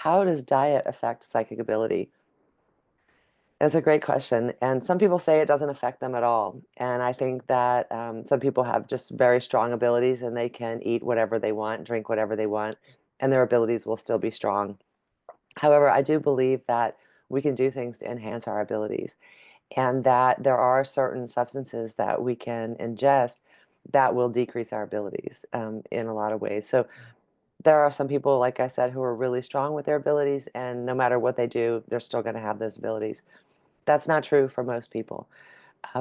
how does diet affect psychic ability? That's a great question. And some people say it doesn't affect them at all. And I think that some people have just very strong abilities and they can eat whatever they want, drink whatever they want, and their abilities will still be strong. However, I do believe that we can do things to enhance our abilities and that there are certain substances that we can ingest that will decrease our abilities in a lot of ways. So there are some people, like I said, who are really strong with their abilities, and no matter what they do, they're still going to have those abilities. That's not true for most people.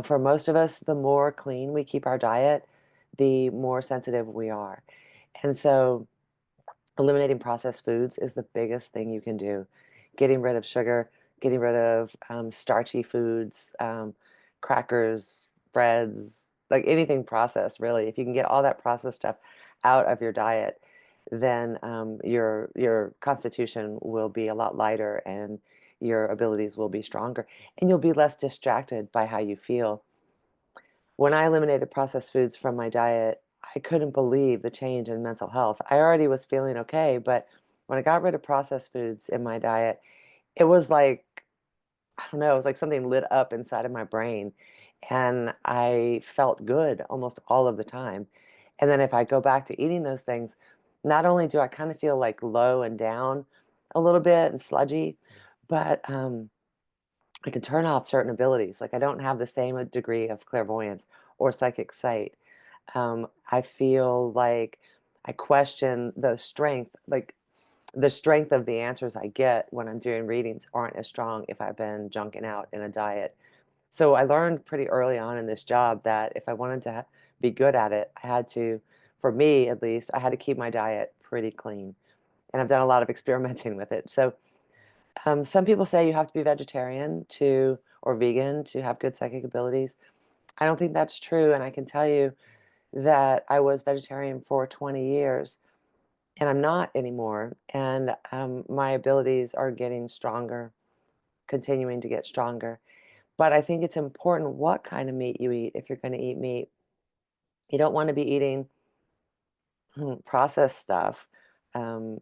For most of us, the more clean we keep our diet, the more sensitive we are. And so eliminating processed foods is the biggest thing you can do. Getting rid of sugar, getting rid of starchy foods, crackers, breads, like anything processed, really. If you can get all that processed stuff out of your diet, then your constitution will be a lot lighter and your abilities will be stronger, and you'll be less distracted by how you feel. When I eliminated processed foods from my diet, I couldn't believe the change in mental health. I already was feeling okay, but when I got rid of processed foods in my diet, it was like, I don't know, it was like something lit up inside of my brain. And I felt good almost all of the time. And then if I go back to eating those things, not only do I kind of feel like low and down a little bit and sludgy, but I can turn off certain abilities. Like I don't have the same degree of clairvoyance or psychic sight. I feel like I question the strength, like the strength of the answers I get when I'm doing readings aren't as strong if I've been junking out in a diet. So I learned pretty early on in this job that if I wanted to be good at it, I had to, for me at least, I had to keep my diet pretty clean. And I've done a lot of experimenting with it. So some people say you have to be vegetarian to or vegan to have good psychic abilities. I don't think that's true, and I can tell you that I was vegetarian for 20 years, and I'm not anymore. And my abilities are getting stronger, continuing to get stronger. But I think it's important what kind of meat you eat if you're going to eat meat. You don't want to be eating processed stuff. Um,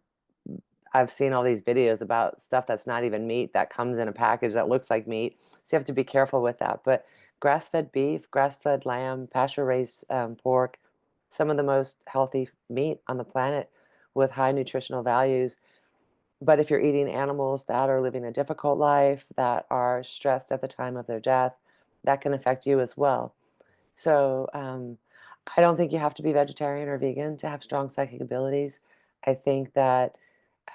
I've seen all these videos about stuff that's not even meat that comes in a package that looks like meat. So you have to be careful with that. But grass-fed beef, grass-fed lamb, pasture-raised pork, some of the most healthy meat on the planet with high nutritional values. But if you're eating animals that are living a difficult life, that are stressed at the time of their death, that can affect you as well. So I don't think you have to be vegetarian or vegan to have strong psychic abilities. I think that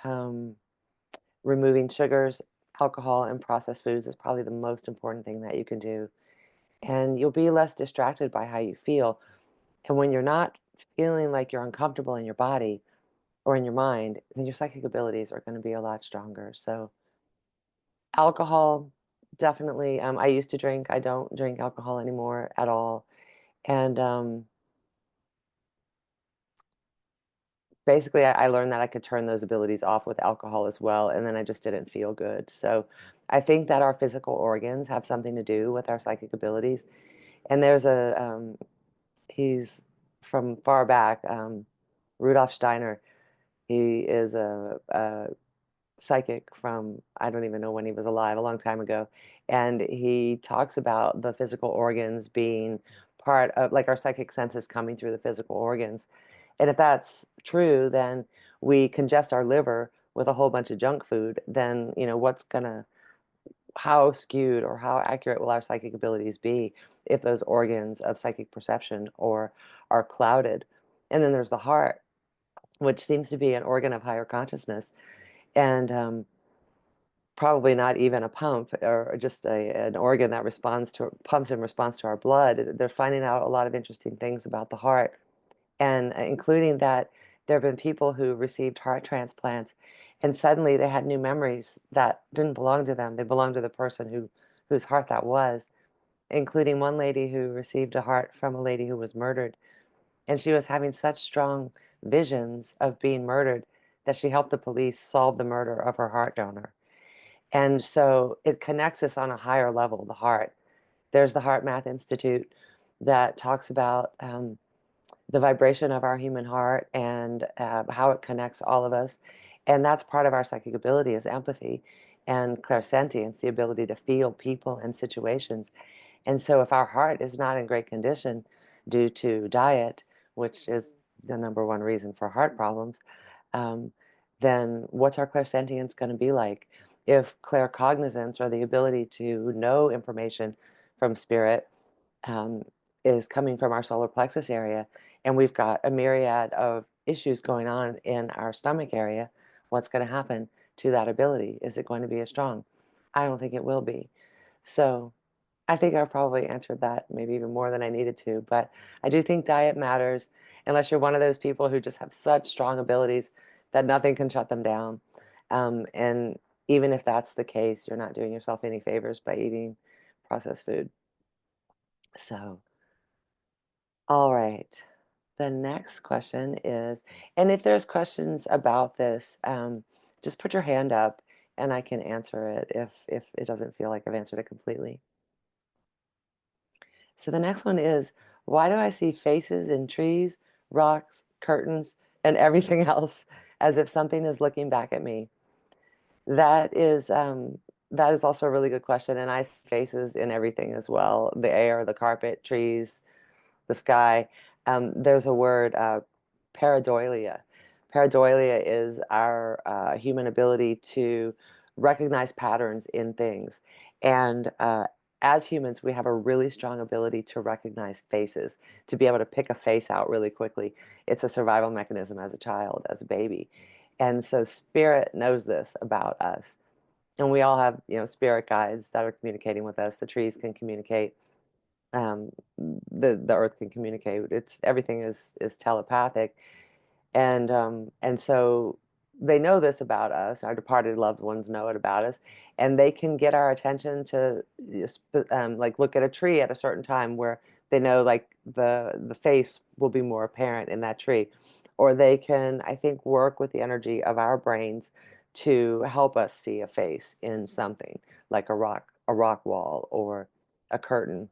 um, removing sugars, alcohol, and processed foods is probably the most important thing that you can do. And you'll be less distracted by how you feel. And when you're not feeling like you're uncomfortable in your body or in your mind, then your psychic abilities are going to be a lot stronger. So, alcohol, definitely. I used to drink. I don't drink alcohol anymore at all. And basically, I learned that I could turn those abilities off with alcohol as well, and then I just didn't feel good. So I think that our physical organs have something to do with our psychic abilities. And there's he's from far back, Rudolf Steiner. He is a psychic from, I don't even know when he was alive, a long time ago. And he talks about the physical organs being part of, like our psychic senses coming through the physical organs. And if that's true, then we congest our liver with a whole bunch of junk food, then, what's gonna, how skewed or how accurate will our psychic abilities be if those organs of psychic perception or are clouded? And then there's the heart, which seems to be an organ of higher consciousness. And probably not even a pump or just an organ that responds to pumps in response to our blood. They're finding out a lot of interesting things about the heart, and including that there have been people who received heart transplants, and suddenly they had new memories that didn't belong to them. They belonged to the person whose heart that was, including one lady who received a heart from a lady who was murdered, and she was having such strong visions of being murdered that she helped the police solve the murder of her heart donor. And so it connects us on a higher level, the heart. There's the Heart Math Institute that talks about the vibration of our human heart and how it connects all of us. And that's part of our psychic ability is empathy and clairsentience, the ability to feel people and situations. And so if our heart is not in great condition due to diet, which is the number one reason for heart problems, um, then what's our clairsentience going to be like? If claircognizance, or the ability to know information from spirit, um, is coming from our solar plexus area, and we've got a myriad of issues going on in our stomach area, what's going to happen to that ability? Is it going to be as strong? I don't think it will be. So I think I've probably answered that maybe even more than I needed to, but I do think diet matters unless you're one of those people who just have such strong abilities that nothing can shut them down. And even if that's the case, you're not doing yourself any favors by eating processed food. So, all right. The next question is, and if there's questions about this, just put your hand up and I can answer it if it doesn't feel like I've answered it completely. So the next one is, why do I see faces in trees, rocks, curtains, and everything else as if something is looking back at me? That is that is also a really good question, and I see faces in everything as well: the air, the carpet, trees, the sky. There's a word, pareidolia. Pareidolia is our human ability to recognize patterns in things. And as humans, we have a really strong ability to recognize faces, to be able to pick a face out really quickly. It's a survival mechanism as a child, as a baby. And so spirit knows this about us. And we all have, spirit guides that are communicating with us. The trees can communicate, um, the earth can communicate. It's everything is telepathic, and so they know this about us. Our departed loved ones know it about us, and they can get our attention to like look at a tree at a certain time where they know like the face will be more apparent in that tree, or they can, I think, work with the energy of our brains to help us see a face in something like a rock wall, or a curtain.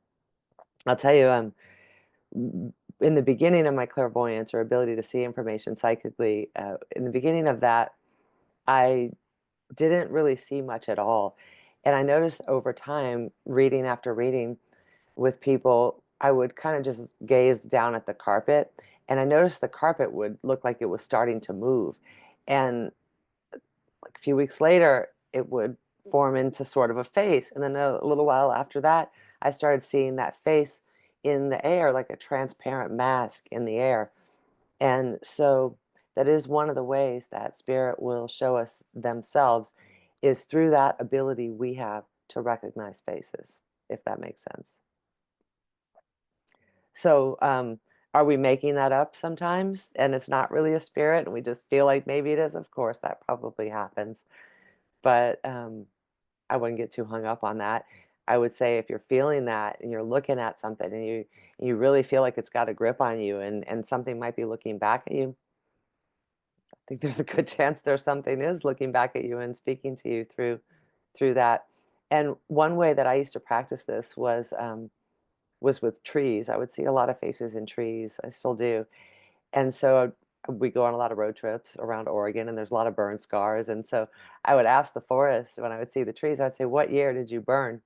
I'll tell you, in the beginning of my clairvoyance, or ability to see information psychically, in the beginning of that, I didn't really see much at all. And I noticed over time, reading after reading with people, I would kind of just gaze down at the carpet, and I noticed the carpet would look like it was starting to move. And like a few weeks later, it would form into sort of a face. And then a little while after that, I started seeing that face in the air, like a transparent mask in the air. And so that is one of the ways that spirit will show us themselves, is through that ability we have to recognize faces, if that makes sense. So, are we making that up sometimes and it's not really a spirit and we just feel like maybe it is? Of course, that probably happens. But I wouldn't get too hung up on that. I would say if you're feeling that and you're looking at something and you really feel like it's got a grip on you, and something might be looking back at you, I think there's a good chance there's something is looking back at you and speaking to you through that. And one way that I used to practice this was with trees. I would see a lot of faces in trees. I still do. And so we go on a lot of road trips around Oregon, and there's a lot of burn scars. And so I would ask the forest when I would see the trees, I'd say, "What year did you burn?"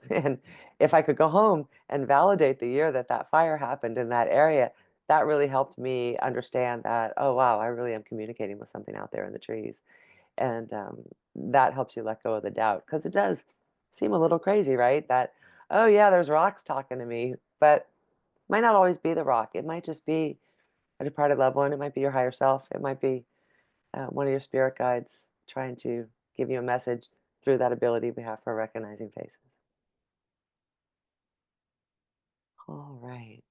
And if I could go home and validate the year that that fire happened in that area, that really helped me understand that, oh, wow, I really am communicating with something out there in the trees. And that helps you let go of the doubt, because it does seem a little crazy, right? That, oh, yeah, there's rocks talking to me, but it might not always be the rock. It might just be a departed loved one. It might be your higher self. It might be one of your spirit guides trying to give you a message through that ability we have for recognizing faces. All right.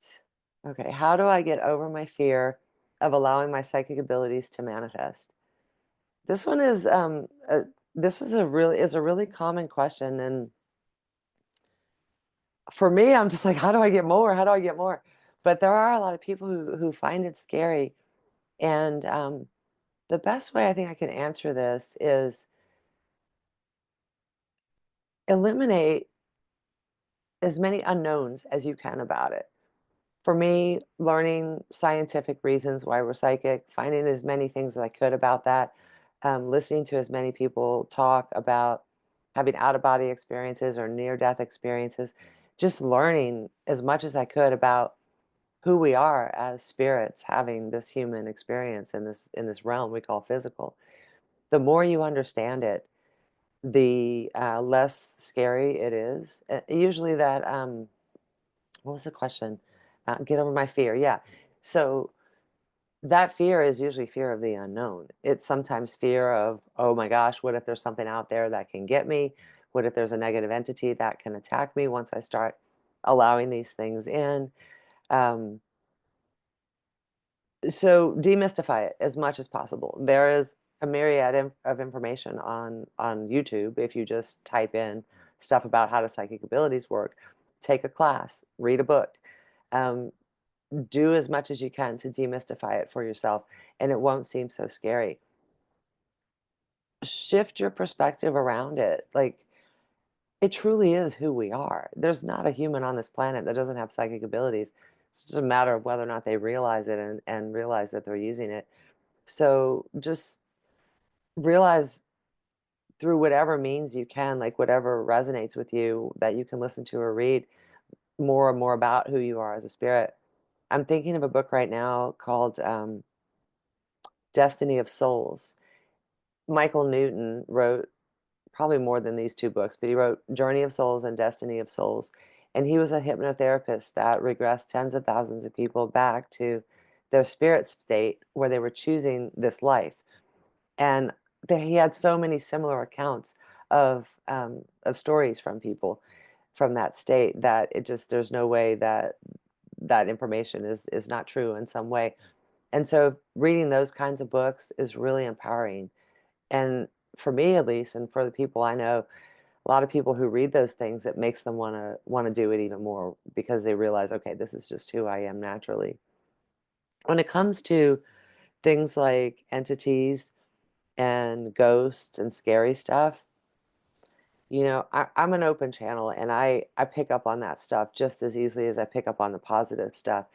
Okay. How do I get over my fear of allowing my psychic abilities to manifest? This one is this was a really is a really common question, and for me, I'm just like, how do I get more? How do I get more? But there are a lot of people who find it scary, and the best way I think I can answer this is eliminate as many unknowns as you can about it. For me, learning scientific reasons why we're psychic, finding as many things as I could about that, listening to as many people talk about having out of body experiences or near death experiences, just learning as much as I could about who we are as spirits having this human experience in this realm we call physical. The more you understand it, the less scary it is. Usually, that what was the question? Get over my fear. Yeah. So that fear is usually fear of the unknown. It's sometimes fear of, oh my gosh, what if there's something out there that can get me? What if there's a negative entity that can attack me once I start allowing these things in? Um, so demystify it as much as possible. There is a myriad of information on YouTube. If you just type in stuff about how do psychic abilities work, take a class, read a book. Um, do as much as you can to demystify it for yourself, and it won't seem so scary. Shift your perspective around it. Like, it truly is who we are. There's not a human on this planet that doesn't have psychic abilities. It's just a matter of whether or not they realize it and realize that they're using it. So just realize through whatever means you can, like whatever resonates with you, that you can listen to or read more and more about who you are as a spirit. I'm thinking of a book right now called Destiny of Souls. Michael Newton wrote probably more than these two books, but he wrote Journey of Souls and Destiny of Souls. And he was a hypnotherapist that regressed tens of thousands of people back to their spirit state where they were choosing this life. And he had so many similar accounts of stories from people from that state that it just there's no way that that information is not true in some way. And so reading those kinds of books is really empowering. And for me at least, and for the people I know, a lot of people who read those things, it makes them want to do it even more because they realize, okay, this is just who I am naturally. When it comes to things like entities and ghosts and scary stuff, I'm an open channel, and I pick up on that stuff just as easily as I pick up on the positive stuff.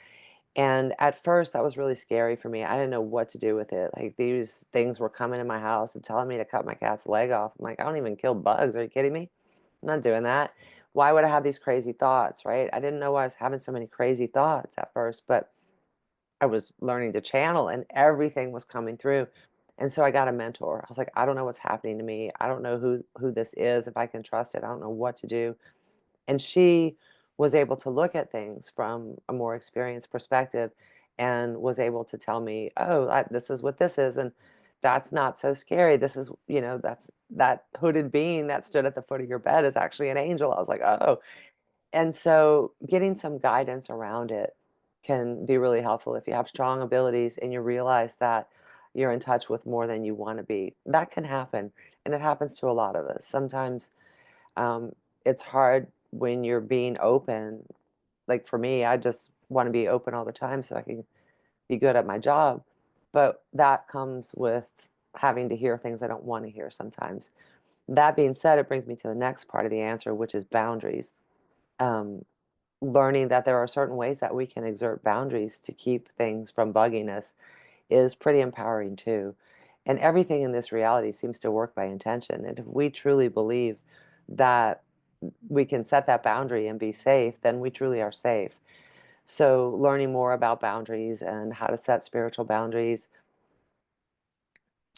And at first, that was really scary for me. I didn't know what to do with it. Like, these things were coming in my house and telling me to cut my cat's leg off. I'm like, I don't even kill bugs. Are you kidding me? I'm not doing that. Why would I have these crazy thoughts, right? I didn't know I was having so many crazy thoughts at first, but I was learning to channel and everything was coming through. And so I got a mentor. I was like, I don't know what's happening to me. I don't know who this is, if I can trust it. I don't know what to do. And she was able to look at things from a more experienced perspective and was able to tell me, oh, this is what this is. And that's not so scary. This is, that's that hooded being that stood at the foot of your bed is actually an angel. I was like, oh. And so getting some guidance around it can be really helpful if you have strong abilities and you realize that you're in touch with more than you want to be. That can happen. And it happens to a lot of us. Sometimes um, it's hard when you're being open. Like for me, I just want to be open all the time so I can be good at my job. But that comes with having to hear things I don't want to hear sometimes. That being said, it brings me to the next part of the answer, which is boundaries. Um, Learning that there are certain ways that we can exert boundaries to keep things from bugging us is pretty empowering too. And everything in this reality seems to work by intention. And if we truly believe that we can set that boundary and be safe, then we truly are safe. So, learning more about boundaries and how to set spiritual boundaries,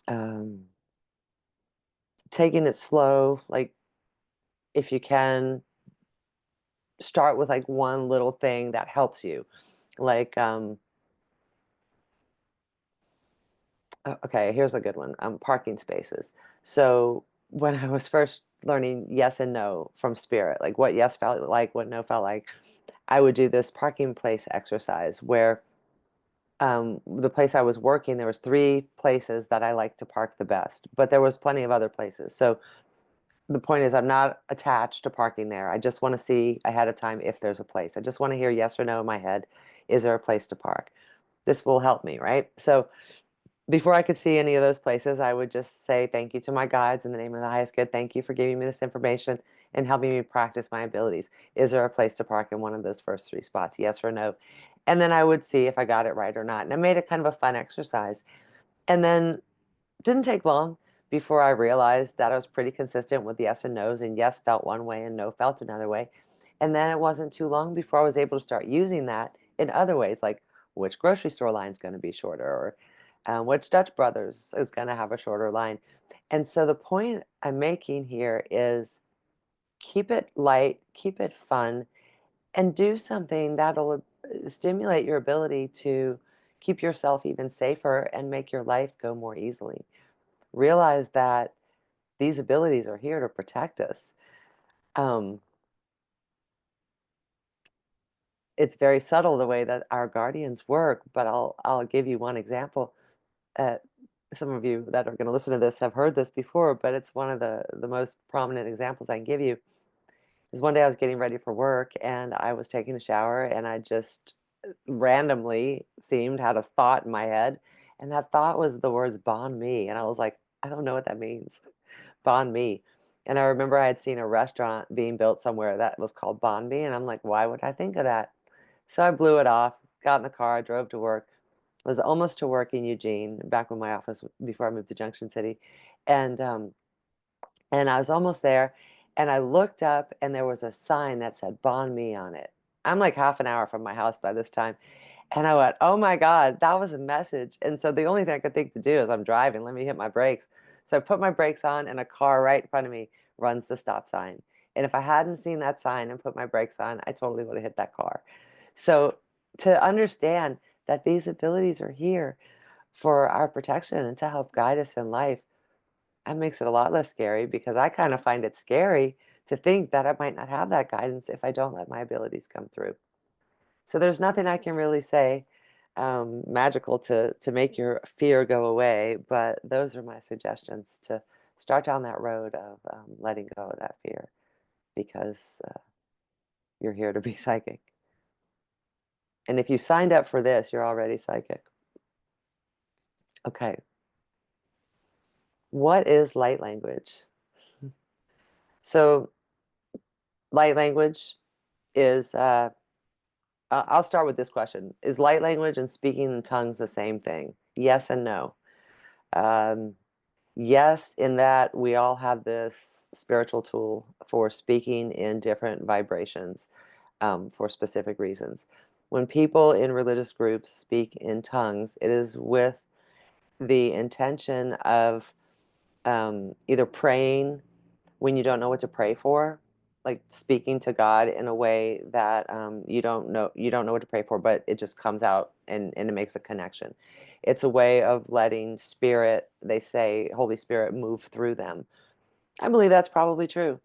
um, taking it slow, like if you can, start with like one little thing that helps you. Like, okay, here's a good one. Parking spaces. So when I was first learning yes and no from spirit, like what yes felt like, what no felt like, I would do this parking place exercise where the place I was working, there was three places that I liked to park the best, but there was plenty of other places. So the point is, I'm not attached to parking there. I just want to see ahead of time if there's a place. I just want to hear yes or no in my head. Is there a place to park? This will help me, right? So before I could see any of those places, I would just say thank you to my guides in the name of the highest good. Thank you for giving me this information and helping me practice my abilities. Is there a place to park in one of those first three spots? Yes or no? And then I would see if I got it right or not. And I made it kind of a fun exercise. And then didn't take long. before I realized that I was pretty consistent with yes and no's, and yes felt one way and no felt another way. And then it wasn't too long before I was able to start using that in other ways, like which grocery store line is going to be shorter, or which Dutch Brothers is going to have a shorter line. And so the point I'm making here is keep it light, keep it fun, and do something that'll stimulate your ability to keep yourself even safer and make your life go more easily. Realize that these abilities are here to protect us. Um, it's very subtle the way that our guardians work, but I'll give you one example. Uh, some of you that are going to listen to this have heard this before, but it's one of the most prominent examples I can give you. Is one day I was getting ready for work and I was taking a shower and I just randomly seemed had a thought in my head, and that thought was the words "banh mi," and I was like, I don't know what that means. Banh mi. And I remember I had seen a restaurant being built somewhere that was called Banh mi, and I'm like, why would I think of that? So I blew it off, got in the car, drove to work, was almost to work in Eugene, back when my office before I moved to Junction City. And I was almost there, and I looked up and there was a sign that said Banh mi on it. I'm like half an hour from my house by this time. And I went, "Oh my God, that was a message." And so the only thing I could think to do is I'm driving, let me hit my brakes. So I put my brakes on and a car right in front of me runs the stop sign. And if I hadn't seen that sign and put my brakes on, I totally would have hit that car. So to understand that these abilities are here for our protection and to help guide us in life, that makes it a lot less scary because I kind of find it scary to think that I might not have that guidance if I don't let my abilities come through. So there's nothing I can really say magical to make your fear go away, but those are my suggestions to start down that road of letting go of that fear because you're here to be psychic. And if you signed up for this, you're already psychic. Okay, what is light language? So light language is I'll start with this question. Is light language and speaking in tongues the same thing? Yes and no. Um, yes, in that we all have this spiritual tool for speaking in different vibrations for specific reasons. When people in religious groups speak in tongues, it is with the intention of either praying when you don't know what to pray for, like speaking to God in a way that you don't know what to pray for, but it just comes out and it makes a connection. It's a way of letting spirit, they say, Holy Spirit, move through them. I believe that's probably true.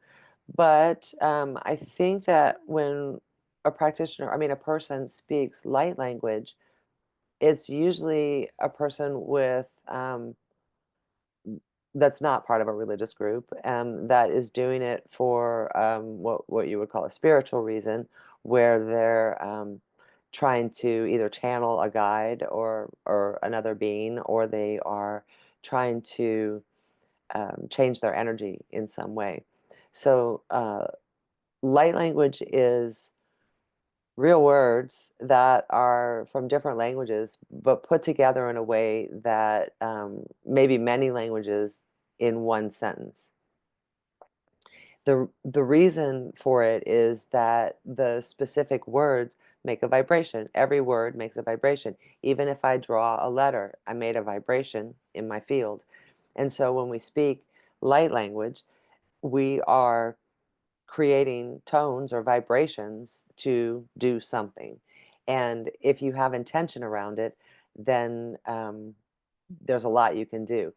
But I think that when a practitioner, I mean, a person speaks light language, it's usually a person with that's not part of a religious group, that is doing it for what you would call a spiritual reason, where they're trying to either channel a guide or another being, or they are trying to change their energy in some way. So light language is real words that are from different languages, but put together in a way that maybe many languages in one sentence. The reason for it is that the specific words make a vibration. Every word makes a vibration. Even if I draw a letter, I made a vibration in my field. And so when we speak light language, we are creating tones or vibrations to do something. And if you have intention around it, then there's a lot you can do.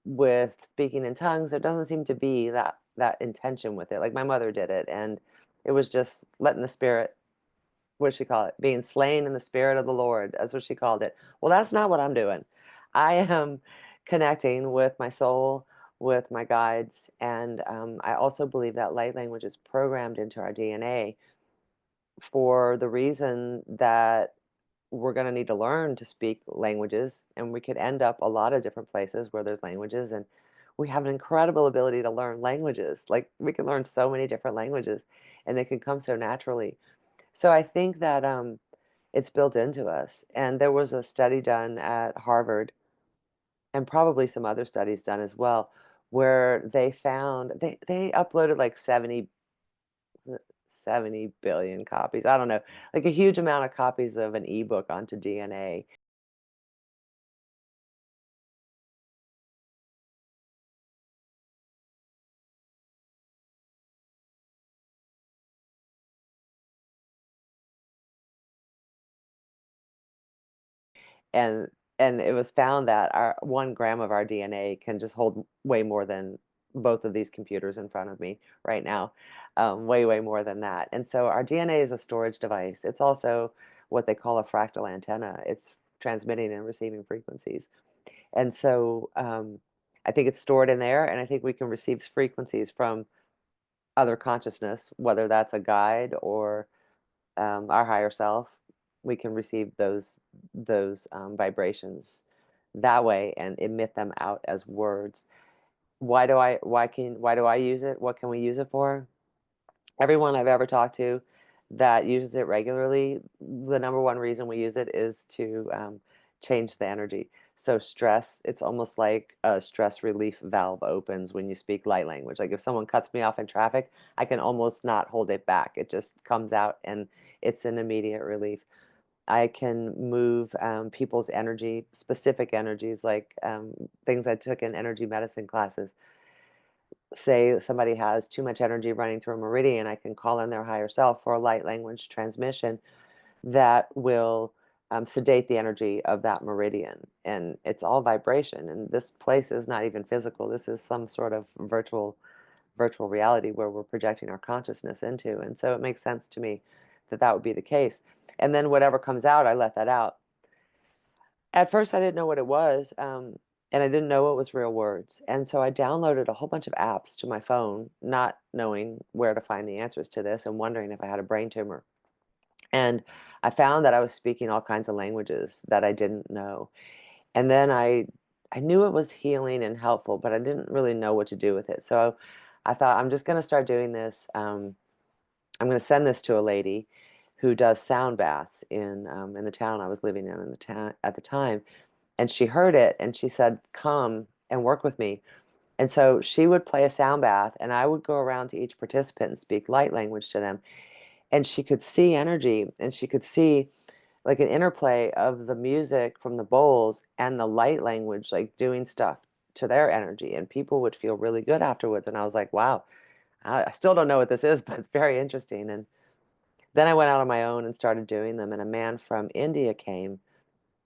With speaking in tongues, there doesn't seem to be that intention with it. Like my mother did it, and it was just letting the spirit, what she call it, being slain in the spirit of the Lord. That's what she called it. Well, that's not what I'm doing. I am connecting with my soul, with my guides, and I also believe that light language is programmed into our DNA for the reason that we're going to need to learn to speak languages, and we could end up a lot of different places where there's languages, and we have an incredible ability to learn languages. Like we can learn so many different languages, and they can come so naturally. So I think that it's built into us. And there was a study done at Harvard, and probably some other studies done as well, where they found they uploaded like 70 billion copies. I don't know, like a huge amount of copies of an ebook onto DNA. And and it was found that our 1 gram of our DNA can just hold way more than both of these computers in front of me right now, way, way more than that. And so our DNA is a storage device. It's also what they call a fractal antenna. It's transmitting and receiving frequencies. And so I think it's stored in there, and I think we can receive frequencies from other consciousness, whether that's a guide or our higher self. We can receive those vibrations that way and emit them out as words. Why do I use it? What can we use it for? Everyone I've ever talked to that uses it regularly, the number one reason we use it is to change the energy. So stress, it's almost like a stress relief valve opens when you speak light language. Like if someone cuts me off in traffic, I can almost not hold it back. It just comes out and it's an immediate relief. I can move people's energy, specific energies, like things I took in energy medicine classes. Say somebody has too much energy running through a meridian, I can call in their higher self for a light language transmission that will sedate the energy of that meridian. And it's all vibration. And this place is not even physical. This is some sort of virtual reality where we're projecting our consciousness into. And so it makes sense to me that that would be the case. And then whatever comes out, I let that out. At first, I didn't know what it was, and I didn't know it was real words. And so I downloaded a whole bunch of apps to my phone, not knowing where to find the answers to this and wondering if I had a brain tumor. And I found that I was speaking all kinds of languages that I didn't know. And then I knew it was healing and helpful, but I didn't really know what to do with it. So I thought I'm just going to start doing this. I'm going to send this to a lady who does sound baths in the town I was living in the town at the time, and she heard it and she said, "Come and work with me." And so she would play a sound bath, and I would go around to each participant and speak light language to them. And she could see energy, and she could see like an interplay of the music from the bowls and the light language, like doing stuff to their energy. And people would feel really good afterwards. And I was like, wow, I still don't know what this is, but it's very interesting. And then I went out on my own and started doing them. And a man from India came.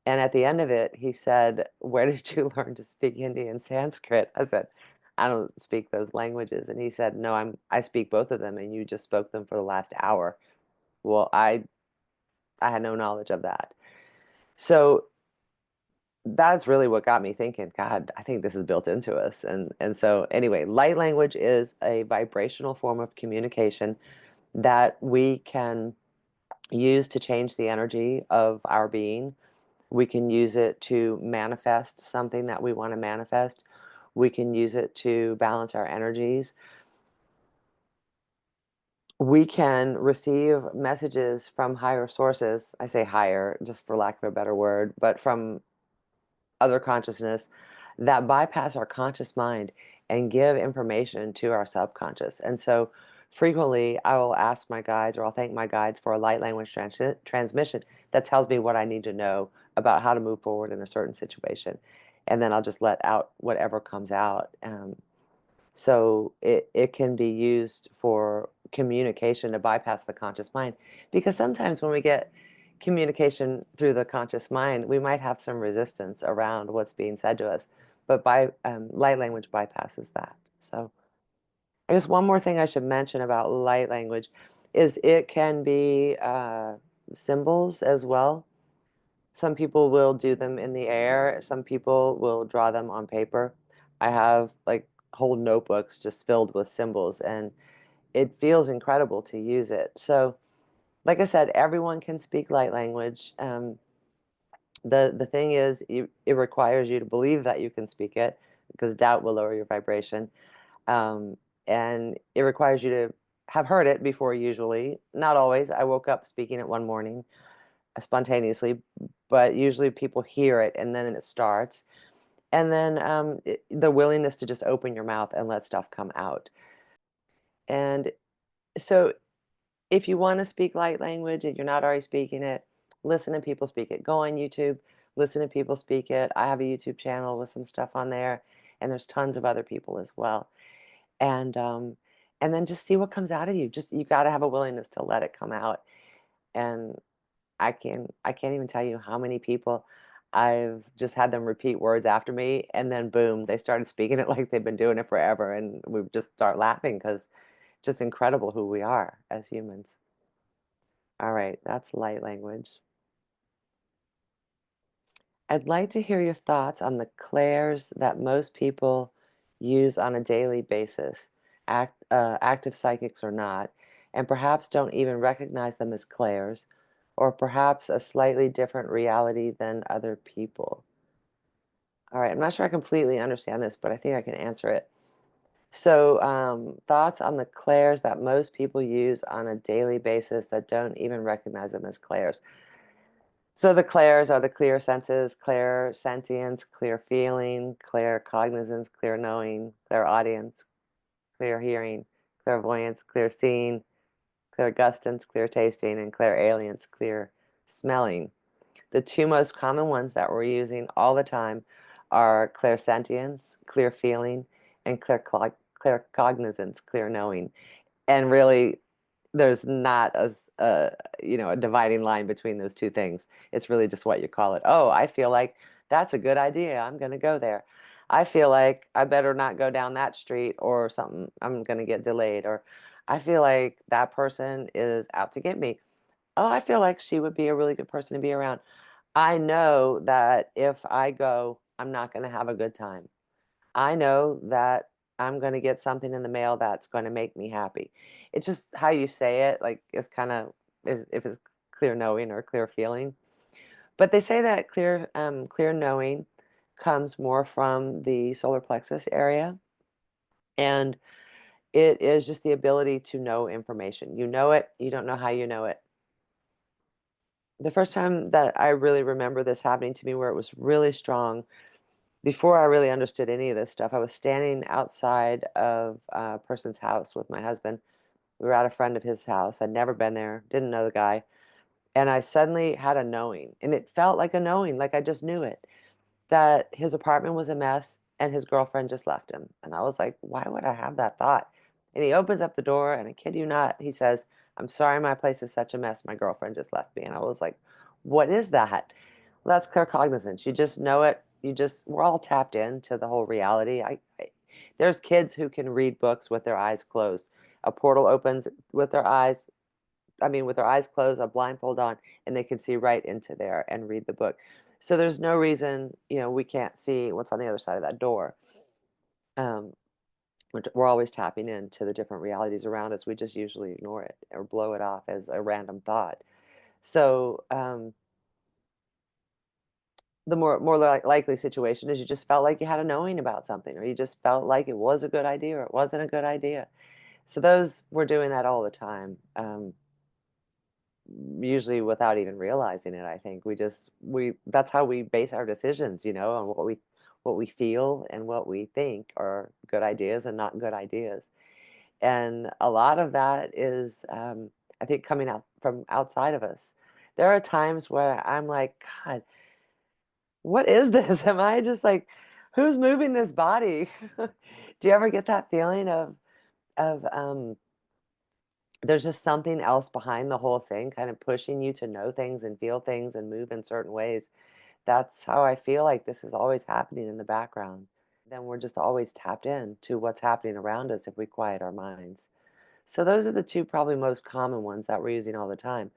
And at the end of it, he said, "Where did you learn to speak Hindi and Sanskrit?" I said, "I don't speak those languages." And he said, "No, I speak both of them, and you just spoke them for the last hour." Well, I had no knowledge of that. So that's really what got me thinking, God, I think this is built into us. And so anyway, light language is a vibrational form of communication that we can use to change the energy of our being. We can use it to manifest something that we want to manifest. We can use it to balance our energies. We can receive messages from higher sources. I say higher, just for lack of a better word, but from other consciousness that bypass our conscious mind and give information to our subconscious. And so frequently I will ask my guides or I'll thank my guides for a light language transmission that tells me what I need to know about how to move forward in a certain situation. And then I'll just let out whatever comes out. So it can be used for communication to bypass the conscious mind. Because sometimes when we get communication through the conscious mind, we might have some resistance around what's being said to us. But light language bypasses that. So I guess one more thing I should mention about light language is it can be symbols as well. Some people will do them in the air. Some people will draw them on paper. I have like whole notebooks just filled with symbols, and it feels incredible to use it. So, like I said, everyone can speak light language. The thing is, it requires you to believe that you can speak it because doubt will lower your vibration, um, and it requires you to have heard it before. Usually, not always. I woke up speaking it one morning spontaneously, but usually people hear it and then it starts. And then the willingness to just open your mouth and let stuff come out. And so if you want to speak light language and you're not already speaking it, listen to people speak it. Go on YouTube, listen to people speak it. I have a YouTube channel with some stuff on there, and there's tons of other people as well. And and then just see what comes out of you. Just you got to have a willingness to let it come out. And I can't even tell you how many people I've just had them repeat words after me, and then boom, they started speaking it like they've been doing it forever, and we just start laughing because just incredible who we are as humans. All right, that's light language. I'd like to hear your thoughts on the clairs that most people use on a daily basis, active psychics or not, and perhaps don't even recognize them as clairs, or perhaps a slightly different reality than other people. All right, I'm not sure I completely understand this, but I think I can answer it. So, thoughts on the clairs that most people use on a daily basis that don't even recognize them as clairs. So the clairs are the clear senses, clear sentience, clear feeling, clear cognizance, clear knowing, clear audience, clear hearing, clairvoyance, clear seeing, clear gustance, clear tasting, and clear alience, clear smelling. The two most common ones that we're using all the time are clear sentience, clear feeling, and clear cognizance, clear knowing. And really, there's not a dividing line between those two things. It's really just what you call it. Oh, I feel like that's a good idea. I'm going to go there. I feel like I better not go down that street or something. I'm going to get delayed. Or I feel like that person is out to get me. Oh, I feel like she would be a really good person to be around. I know that if I go, I'm not going to have a good time. I know that I'm gonna get something in the mail that's gonna make me happy. It's just how you say it, like, is kinda is if it's clear knowing or clear feeling. But they say that clear knowing comes more from the solar plexus area, and it is just the ability to know information. You know it, you don't know how you know it. The first time that I really remember this happening to me where it was really strong, before I really understood any of this stuff, I was standing outside of a person's house with my husband. We were at a friend of his house. I'd never been there, didn't know the guy. And I suddenly had a knowing, and it felt like a knowing, like I just knew it, that his apartment was a mess and his girlfriend just left him. And I was like, why would I have that thought? And he opens up the door, and I kid you not, he says, I'm sorry my place is such a mess. My girlfriend just left me. And I was like, what is that? Well, that's claircognizance. You just know it. We're all tapped into the whole reality. There's kids who can read books with their eyes closed. A portal opens with their eyes, with their eyes closed, a blindfold on, and they can see right into there and read the book. So there's no reason, we can't see what's on the other side of that door. Um, which we're always tapping into the different realities around us. We just usually ignore it or blow it off as a random thought. So the likely situation is you just felt like you had a knowing about something, or you just felt like it was a good idea or it wasn't a good idea. So those we're doing that all the time. Usually without even realizing it. I think we that's how we base our decisions, on what we feel and what we think are good ideas and not good ideas. And a lot of that is, I think, coming out from outside of us. There are times where I'm like, God, what is this? Am I just like, who's moving this body? Do you ever get that feeling of there's just something else behind the whole thing, kind of pushing you to know things and feel things and move in certain ways? That's how I feel like this is always happening in the background. Then we're just always tapped in to what's happening around us if we quiet our minds. So those are the two probably most common ones that we're using all the time.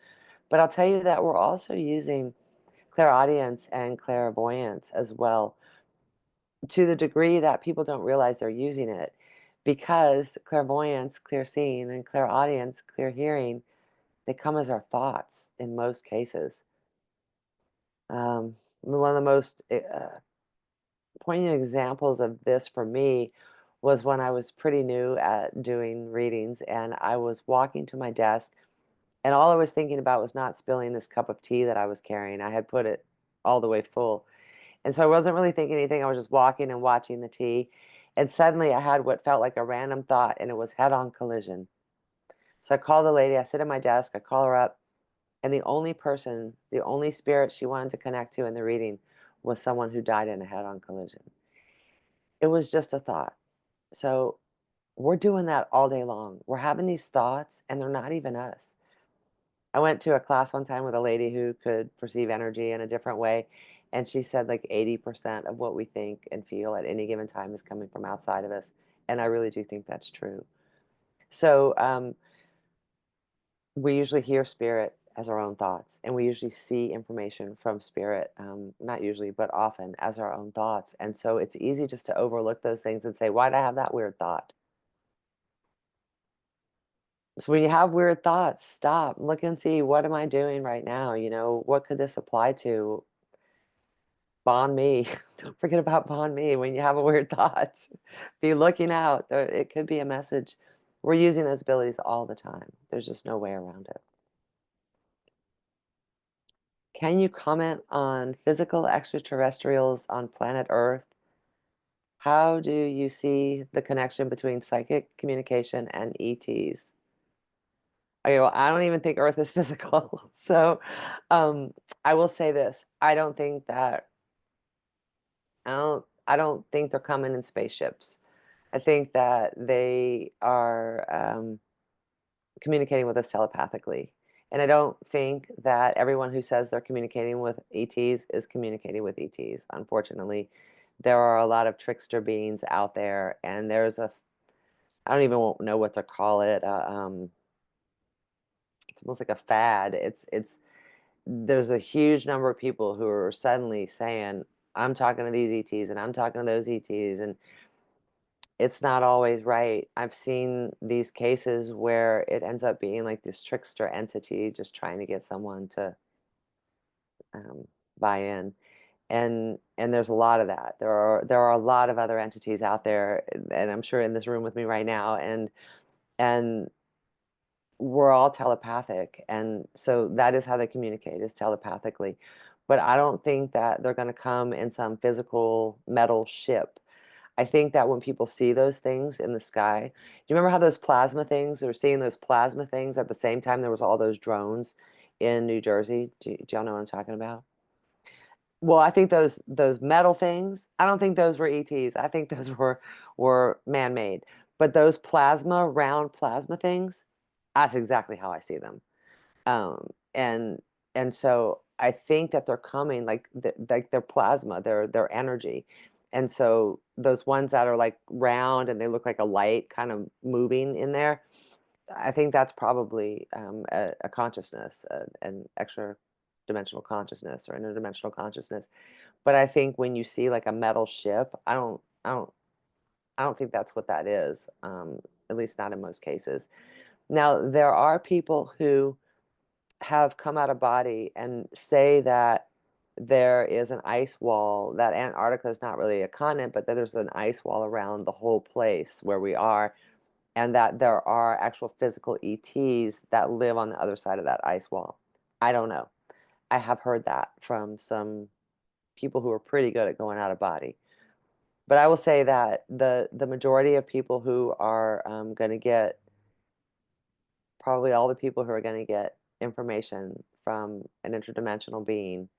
But I'll tell you that we're also using clairaudience and clairvoyance as well, to the degree that people don't realize they're using it, because clairvoyance, clear seeing, and clairaudience, clear hearing, they come as our thoughts in most cases. One of the most poignant examples of this for me was when I was pretty new at doing readings, and I was walking to my desk, and all I was thinking about was not spilling this cup of tea that I was carrying. I had put it all the way full. And so I wasn't really thinking anything. I was just walking and watching the tea. And suddenly I had what felt like a random thought, and it was head-on collision. So I called the lady, I sit at my desk, I call her up, and the only person, the only spirit she wanted to connect to in the reading was someone who died in a head-on collision. It was just a thought. So we're doing that all day long. We're having these thoughts, and they're not even us. I went to a class one time with a lady who could perceive energy in a different way, and she said like 80% of what we think and feel at any given time is coming from outside of us. And I really do think that's true. So we usually hear spirit as our own thoughts, and we usually see information from spirit, not usually, but often as our own thoughts. And so it's easy just to overlook those things and say, why'd I have that weird thought? So when you have weird thoughts, stop, look and see, what am I doing right now? What could this apply to? Bond me. Don't forget about bond me when you have a weird thought. Be looking out. It could be a message. We're using those abilities all the time. There's just no way around it. Can you comment on physical extraterrestrials on planet Earth? How do you see the connection between psychic communication and ETs? Okay, well, I don't even think Earth is physical. So I will say this. I don't think they're coming in spaceships. I think that they are communicating with us telepathically. And I don't think that everyone who says they're communicating with ETs is communicating with ETs. Unfortunately, there are a lot of trickster beings out there, and I don't even know what to call it. It's almost like a fad. There's a huge number of people who are suddenly saying, I'm talking to these ETs and I'm talking to those ETs, and it's not always right. I've seen these cases where it ends up being like this trickster entity just trying to get someone to um, buy in, and there's a lot of that. There are a lot of other entities out there, and I'm sure in this room with me right now, and we're all telepathic, and so that is how they communicate, is telepathically. But I don't think that they're going to come in some physical metal ship. I think that when people see those things in the sky, do you remember how those plasma things, they were seeing those plasma things at the same time there was all those drones in New Jersey? Do y'all know what I'm talking about? Well, I think those metal things, I don't think those were ETs. I think those were man-made. But those round plasma things, that's exactly how I see them. Um, and and so I think that they're coming like their plasma, their energy. And so those ones that are like round and they look like a light kind of moving in there, I think that's probably a consciousness, an extra dimensional consciousness or interdimensional consciousness. But I think when you see like a metal ship, I don't think that's what that is. At least not in most cases. Now, there are people who have come out of body and say that there is an ice wall, that Antarctica is not really a continent, but that there's an ice wall around the whole place where we are, and that there are actual physical ETs that live on the other side of that ice wall. I don't know. I have heard that from some people who are pretty good at going out of body. But I will say that the majority of people who are going to get, probably all the people who are going to get information from an interdimensional being,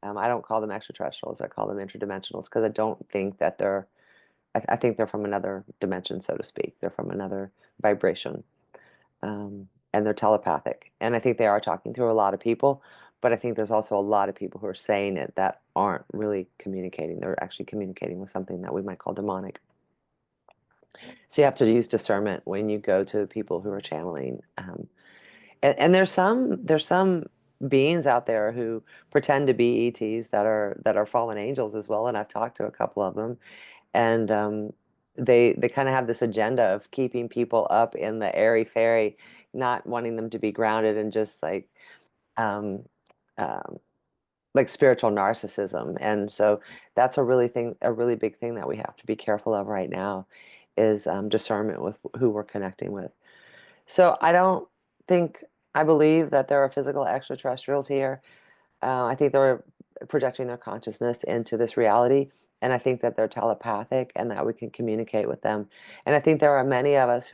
I don't call them extraterrestrials. I call them interdimensionals because I don't think that I think they're from another dimension, so to speak. They're from another vibration, and they're telepathic. And I think they are talking through a lot of people, but I think there's also a lot of people who are saying it that aren't really communicating. They're actually communicating with something that we might call demonic. So you have to use discernment when you go to people who are channeling. And there's some beings out there who pretend to be ETs that are fallen angels as well. And I've talked to a couple of them, and they kind of have this agenda of keeping people up in the airy fairy, not wanting them to be grounded, and just um, um, like spiritual narcissism. And so that's a really big thing that we have to be careful of right now, is discernment with who we're connecting with. So I believe that there are physical extraterrestrials here. I think there are projecting their consciousness into this reality. And I think that they're telepathic and that we can communicate with them. And I think there are many of us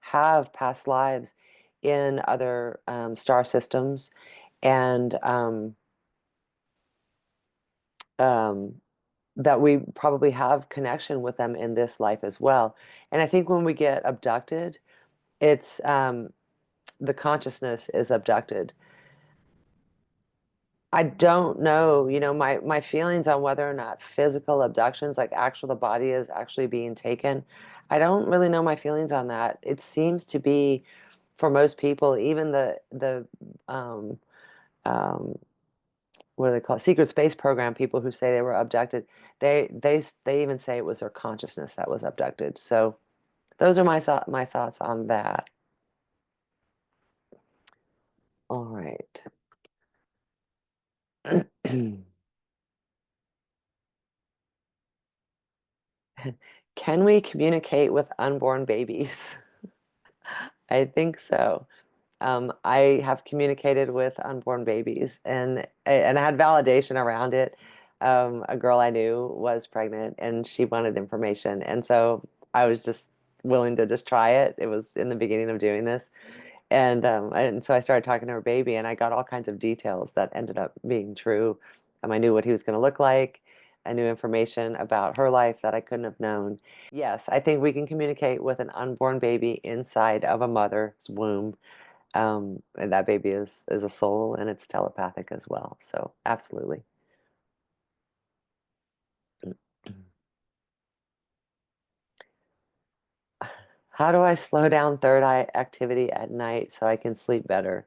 have past lives in other star systems, and um, that we probably have connection with them in this life as well. And I think when we get abducted, it's the consciousness is abducted. I don't know, my feelings on whether or not physical abductions, like actual the body is actually being taken. I don't really know my feelings on that. It seems to be for most people, even the um, um, what do they call it? Secret space program people who say they were abducted, they even say it was their consciousness that was abducted. So those are my thoughts on that. All right. Can we communicate with unborn babies? I think so. I have communicated with unborn babies, and I had validation around it. A girl I knew was pregnant and she wanted information, and so I was just willing to just try it. It was in the beginning of doing this, and so I started talking to her baby, and I got all kinds of details that ended up being true. I knew what he was going to look like. I knew information about her life that I couldn't have known. Yes, I think we can communicate with an unborn baby inside of a mother's womb, and that baby is a soul and it's telepathic as well. So absolutely. How do I slow down third eye activity at night so I can sleep better?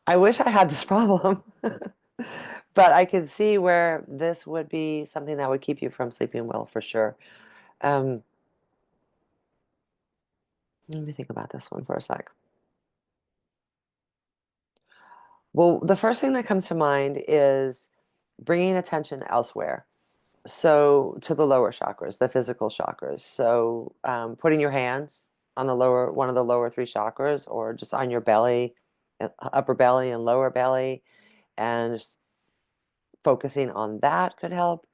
I wish I had this problem, but I can see where this would be something that would keep you from sleeping well for sure. Um, Let me think about this one for a sec. Well, the first thing that comes to mind is bringing attention elsewhere. So to the lower chakras, the physical chakras. So putting your hands on one of the lower three chakras, or just on your belly, upper belly and lower belly, and just focusing on that could help.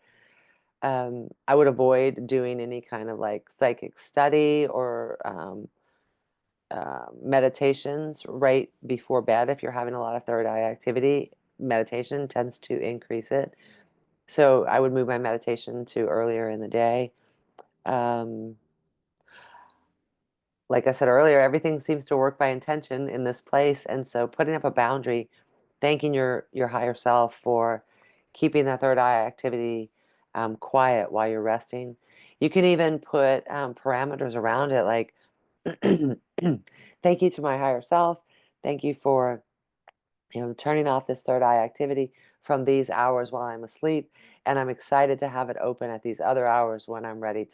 I would avoid doing any kind of like psychic study or meditations right before bed if you're having a lot of third eye activity. Meditation tends to increase it. So I would move my meditation to earlier in the day. Um, like I said earlier, everything seems to work by intention in this place. And so putting up a boundary, thanking your higher self for keeping that third eye activity quiet while you're resting. You can even put parameters around it, like thank you to my higher self. Thank you for turning off this third eye activity from these hours while I'm asleep. And I'm excited to have it open at these other hours when I'm ready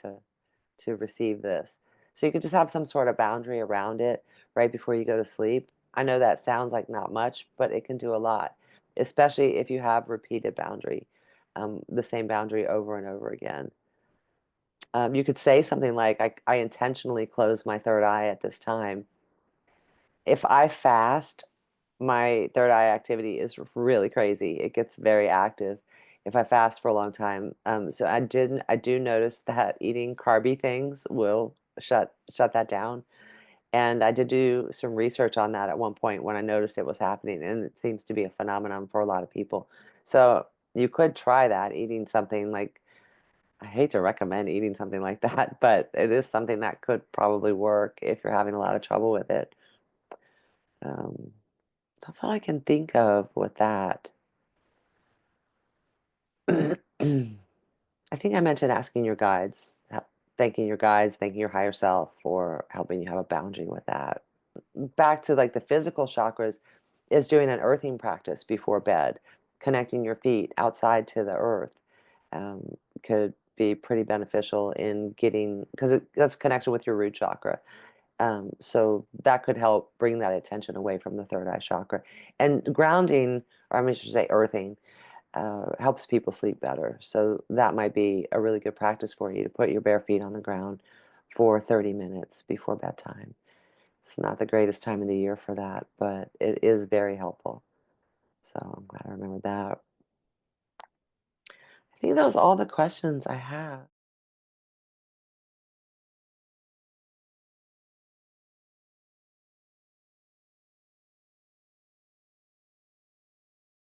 to receive this. So you could just have some sort of boundary around it right before you go to sleep. I know that sounds like not much, but it can do a lot, especially if you have repeated boundary, the same boundary over and over again. You could say something like, I intentionally close my third eye at this time. If I fast, my third eye activity is really crazy. It gets very active if I fast for a long time. So I do notice that eating carby things will shut that down. And I did do some research on that at one point when I noticed it was happening, and it seems to be a phenomenon for a lot of people. So you could try that, eating something like, I hate to recommend eating something like that, but it is something that could probably work if you're having a lot of trouble with it. Um, that's all I can think of with that. I think I mentioned asking your guides, thanking your guides, thanking your higher self for helping you have a boundary with that. Back to like the physical chakras, is doing an earthing practice before bed, connecting your feet outside to the earth, could be pretty beneficial in getting, because that's connected with your root chakra. So that could help bring that attention away from the third eye chakra. And grounding, or I should say earthing, helps people sleep better. So that might be a really good practice for you, to put your bare feet on the ground for 30 minutes before bedtime. It's not the greatest time of the year for that, but it is very helpful. So I'm glad I remembered that. I think that was all the questions I have.